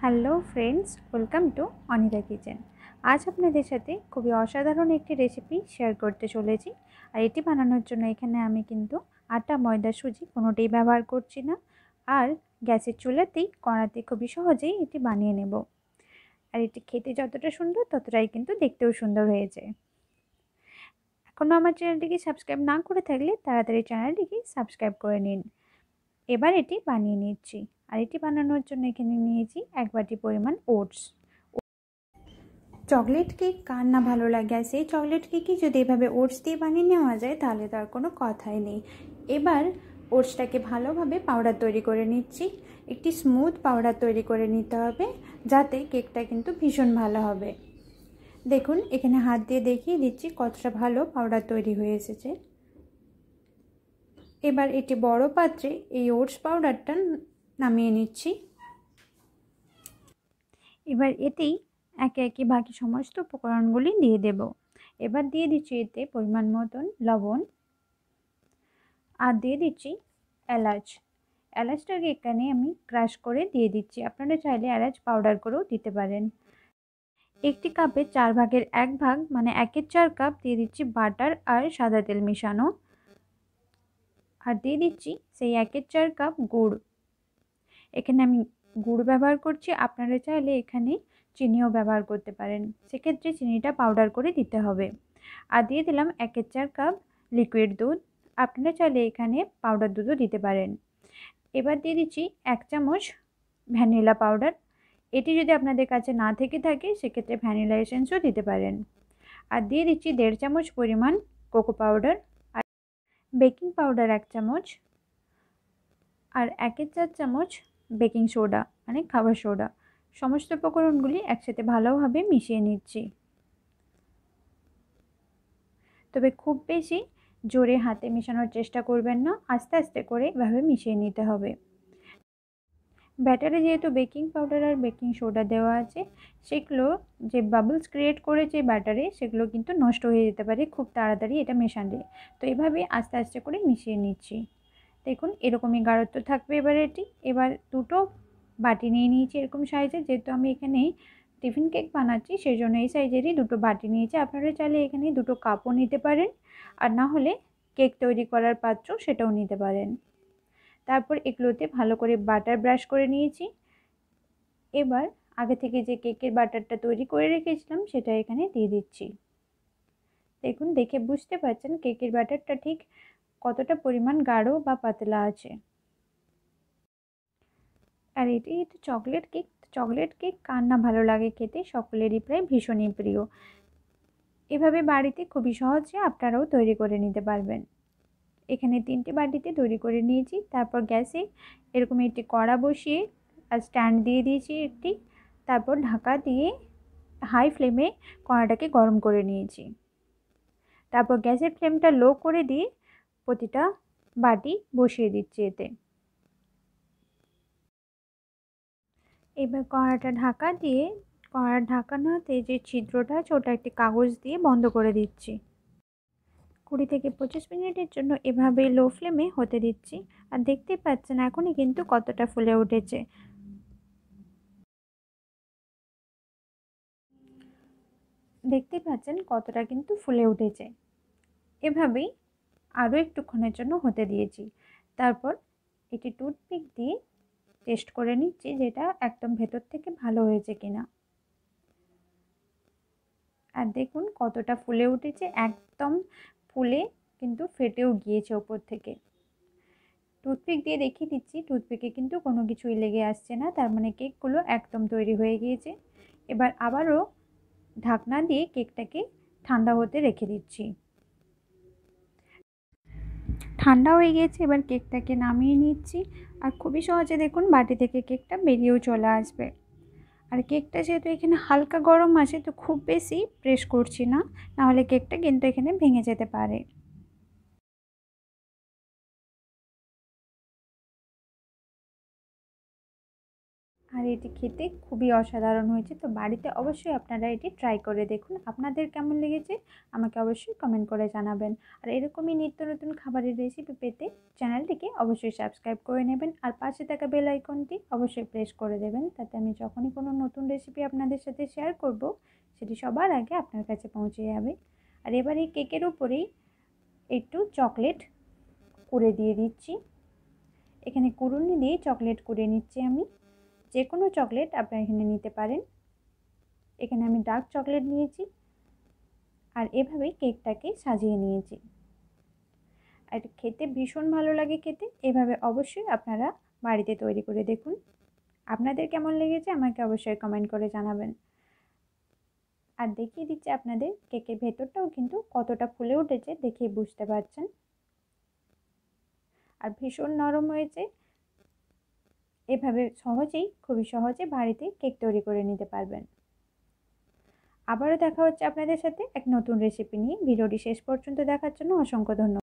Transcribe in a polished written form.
Hello friends, welcome to Anita kitchen. আজ আপনাদের সাথে খুবই অসাধারণ একটি রেসিপি শেয়ার করতে চলেছি। আর এটি বানানোর জন্য এখানে আমি কিন্তু আটা, ময়দা, সুজি কোনোটাই ব্যবহার করছি না। আর গ্যাসের চুলাতেই কড়াতে খুবই সহজেই এটি বানিয়ে নেব। আর এটি খেতে যতটা সুন্দর ততটাই কিন্তু দেখতেও সুন্দর হয়েছে। এখনও আমার চ্যানেলটিকে সাবস্ক্রাইব না করে থাকলে তাড়াতাড়ি চ্যানেলটিকে সাবস্ক্রাইব করে নিন। এবার এটি বানিয়ে নিচ্ছি। আর এটি বানানোর জন্য এখানে নিয়েছি 1 বাটি পরিমাণ ওটস। চকলেট কেক কার না ভালো লাগে, আর সেই চকলেট কেকই যদি এভাবে ওটস দিয়ে বানিয়ে নেওয়া যায় তাহলে তার কোনো কথাই নেই। এবার ওটসটাকে ভালোভাবে পাউডার তৈরি করে নিচ্ছি। একটি স্মুথ পাউডার তৈরি করে নিতে হবে, যাতে কেকটা কিন্তু ভীষণ ভালো হবে। দেখুন, এখানে হাত দিয়ে দেখিয়ে দিচ্ছি কতটা ভালো পাউডার তৈরি হয়ে এসেছে। এবার এটি বড় পাত্রে এই ওটস পাউডারটা নামিয়ে নিচ্ছি। এবার এতেই একে একে বাকি সমস্ত উপকরণগুলি দিয়ে দেব। এবার দিয়ে দিচ্ছি এতে পরিমাণ মতন লবণ, আর দিয়ে দিচ্ছি এলাচ। এলাচটাকে এখানে আমি ক্রাশ করে দিয়ে দিচ্ছি, আপনারা চাইলে এলাচ পাউডার করেও দিতে পারেন। একটি কাপে 4 ভাগের 1 ভাগ মানে 1/4 কাপ দিয়ে দিচ্ছি বাটার আর সাদা তেল মিশানো। আর দিয়ে দিচ্ছি সেই 1/4 কাপ গুড়। এখানে আমি গুড় ব্যবহার করছি, আপনারা চাইলে এখানে চিনিও ব্যবহার করতে পারেন, সেক্ষেত্রে চিনিটা পাউডার করে দিতে হবে। আর দিয়ে দিলাম 1/4 কাপ লিকুইড দুধ, আপনারা চাইলে এখানে পাউডার দুধও দিতে পারেন। এবার দিয়ে দিচ্ছি 1 চামচ ভ্যানিলা পাউডার। এটি যদি আপনাদের কাছে না থেকে থাকে সেক্ষেত্রে ভ্যানিলা এসেন্সও দিতে পারেন। আর দিয়ে দিচ্ছি 1.5 চামচ পরিমাণ কোকো পাউডার, আর বেকিং পাউডার 1 চামচ, আর 1/4 চামচ বেকিং সোডা মানে খাবার সোডা। সমস্ত উপকরণগুলি একসাথে ভালোভাবে মিশিয়ে নিচ্ছি। তবে খুব বেশি জোরে হাতে মেশানোর চেষ্টা করবেন না, আস্তে আস্তে করে এভাবে মিশিয়ে নিতে হবে। ব্যাটারে যেহেতু বেকিং পাউডার আর বেকিং সোডা দেওয়া আছে, সেগুলো যে বাবলস ক্রিয়েট করেছে ব্যাটারে সেগুলো কিন্তু নষ্ট হয়ে যেতে পারে খুব তাড়াতাড়ি এটা মেশালে। তো এভাবে আস্তে আস্তে করে মিশিয়ে নিচ্ছি। দেখুন, এরকমই গাঢ়ত্ব থাকবে এবার এটি। এবার দুটো বাটি নিয়ে নিয়েছি এরকম সাইজের, যেহেতু আমি এখানে টিফিন কেক বানাচ্ছি সেই জন্য এই সাইজেরই দুটো বাটি নিয়েছি। আপনারা চাইলে এখানে দুটো কাপও নিতে পারেন, আর না হলে কেক তৈরি করার পাত্র সেটাও নিতে পারেন। তারপর এগুলোতে ভালো করে বাটার ব্রাশ করে নিয়েছি। এবার আগে থেকে যে কেকের বাটারটা তৈরি করে রেখেছিলাম সেটা এখানে দিয়ে দিচ্ছি। দেখুন, দেখে বুঝতে পারছেন কেকের বাটারটা ঠিক কতটা পরিমাণ গাঢ় বা পাতলা আছে। আর এটি তো চকলেট কেক। চকলেট কেক কার না ভালো লাগে খেতে, সকলেরই প্রায় ভীষণই প্রিয়। এভাবে বাড়িতে খুবই সহজে আপনারাও তৈরি করে নিতে পারবেন। এখানে 3টে বাটিতে তৈরি করে নিয়েছি। তারপর গ্যাসে এরকম একটি কড়া বসিয়ে আর স্ট্যান্ড দিয়ে দিয়েছি একটি, তারপর ঢাকা দিয়ে হাই ফ্লেমে কড়াটাকে গরম করে নিয়েছি। তারপর গ্যাসের ফ্লেমটা লো করে দিয়ে প্রতিটা বাটি বসিয়ে দিচ্ছি এতে। এবার কড়াটা ঢাকা দিয়ে কড়ার ঢাকনাতে যে ছিদ্রটা আছে ওটা একটি কাগজ দিয়ে বন্ধ করে দিচ্ছি। 20 থেকে 25 মিনিটের জন্য এভাবে লো ফ্লেমে হতে দিচ্ছি। আর দেখতেই পাচ্ছেন এখনই কিন্তু কতটা ফুলে উঠেছে। দেখতেই পাচ্ছেন কতটা কিন্তু ফুলে উঠেছে। এভাবেই আরও একটুক্ষণের জন্য হতে দিয়েছি। তারপর এটি টুথপিক দিয়ে টেস্ট করে নিচ্ছি যেটা একদম ভেতর থেকে ভালো হয়েছে কিনা। আর দেখুন কতটা ফুলে উঠেছে, একদম ফুলে কিন্তু ফেটেও গিয়েছে ওপর থেকে। টুথপিক দিয়ে দেখিয়ে দিচ্ছি, টুথপিকে কিন্তু কোনো কিছুই লেগে আসছে না, তার মানে কেকগুলো একদম তৈরি হয়ে গিয়েছে। এবার আবারও ঢাকনা দিয়ে কেকটাকে ঠান্ডা হতে রেখে দিচ্ছি। ঠান্ডা হয়ে গিয়েছে, এবার কেকটাকে নামিয়ে নিচ্ছি। আর খুবই সহজে দেখুন বাটি থেকে কেকটা বেরিয়েও চলে আসবে। আর কেকটা যেহেতু এখানে হালকা গরম আছে, তো খুব বেশি প্রেস করছি না, নাহলে কেকটা কিন্তু এখানে ভেঙে যেতে পারে। আর এটি খেতে খুবই অসাধারণ হয়েছে। তো বাড়িতে অবশ্যই আপনারা এটি ট্রাই করে দেখুন। আপনাদের কেমন লেগেছে আমাকে অবশ্যই কমেন্ট করে জানাবেন। আর এরকমই নিত্য নতুন খাবারের রেসিপি পেতে চ্যানেলটিকে অবশ্যই সাবস্ক্রাইব করে নেবেন আর পাশে থাকা বেল আইকনটি অবশ্যই প্রেস করে দেবেন, তাতে আমি যখনই কোনো নতুন রেসিপি আপনাদের সাথে শেয়ার করব সেটি সবার আগে আপনার কাছে পৌঁছে যাবে। আর এবার এই কেকের উপরেই একটু চকলেট কুড়ে দিয়ে দিচ্ছি। এখানে কুড়ুনি দিয়ে চকলেট কুড়ে নিচ্ছি আমি। যে কোনো চকলেট আপনারা এখানে নিতে পারেন। এখানে আমি ডার্ক চকলেট নিয়েছি আর এভাবেই কেকটাকে সাজিয়ে নিয়েছি। আর খেতে ভীষণ ভালো লাগে খেতে। এভাবে অবশ্যই আপনারা বাড়িতে তৈরি করে দেখুন। আপনাদের কেমন লেগেছে আমাকে অবশ্যই কমেন্ট করে জানাবেন। আর দেখিয়ে দিচ্ছি আপনাদের কেকের ভেতরটাও কিন্তু কতটা ফুলে উঠেছে দেখেই বুঝতে পারছেন। আর ভীষণ নরম হয়েছে। এভাবে খুবই সহজে বাড়িতে কেক তৈরি করে নিতে পারবেন। আবারও দেখা হচ্ছে আপনাদের সাথে এক নতুন রেসিপি নিয়ে। ভিডিওটি শেষ পর্যন্ত দেখার জন্য অসংখ্য ধন্যবাদ।